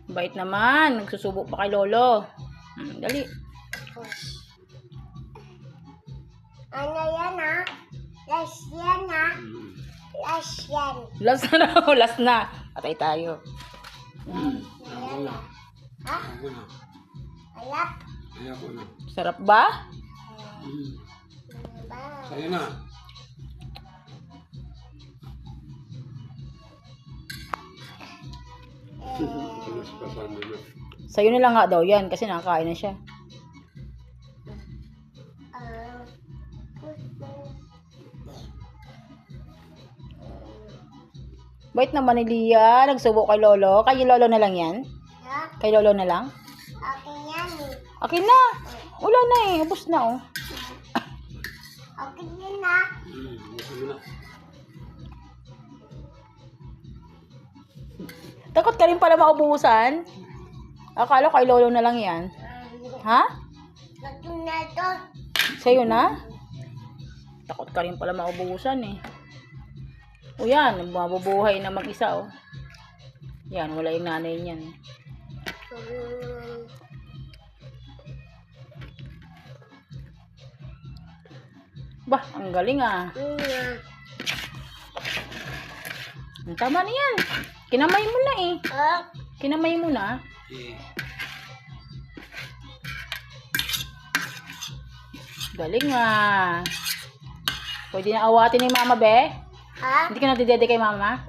Bait naman. Nagsusubok pa kay Lolo. Dali. Ano yan ah? Last yan ah. Last yan. Last na. Last na. Patay tayo. Ayan ah. Ha? Alap? Ayoko na. Sarap ba? Ba? Sa'yo na. Pinaspasan mo na. Sa'yo na lang nga daw yan kasi nakakain na siya. Bait naman ni Lia. Nagsubok kay Lolo. Kay Lolo na lang yan? Ha? Kay Lolo na lang? Akin yan eh. Akin na. Wala na eh. Ubus na oh. Akin yan ah. Sa'yo na. Takot ka rin pala maubusan. Akala kay Lolo na lang yan. Ha? Akin na to. Sa'yo na? Takot ka rin pala maubusan eh. O yan, mabubuhay na mag-isa oh. Yan, wala yung nanay niyan. Bah, ang galing ah. Tama na yan. Kinamay mo na eh. Kinamay mo na. Galing ah. Pwede na awatin ni Mama, be? Ha? Hindi ka nadidede kay Mama?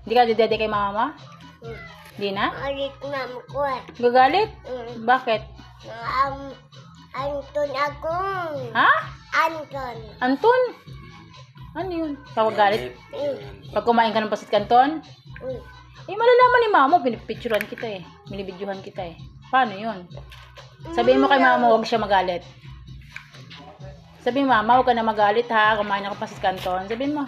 Hindi ka nadidede kay Mama? Hindi na? Alit mama ko eh. Gagalit? Bakit? Anton akong. Ha? Anton. Anton? Ano yun? Tawag galit? Pag kumain ka ng pasit kanton? Eh, malalaman ni Mama. Pinipicturean kita eh. Binibidyohan kita eh. Paano yun? Sabihin mo kay Mama, huwag siya magalit. Sabihin mo, Mama, huwag ka na magalit ha. Kumain ako pasit kanton. Sabihin mo.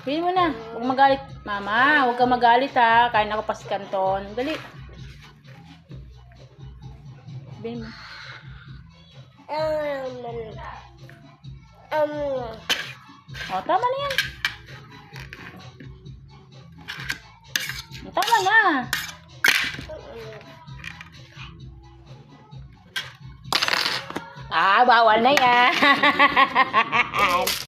Sabihin mo na. Huwag magalit. Mama, huwag ka magalit ha. Kain ako pasit kanton. Dali. Sabihin mo. O, tama na yan. Tama na. Bawal na yan.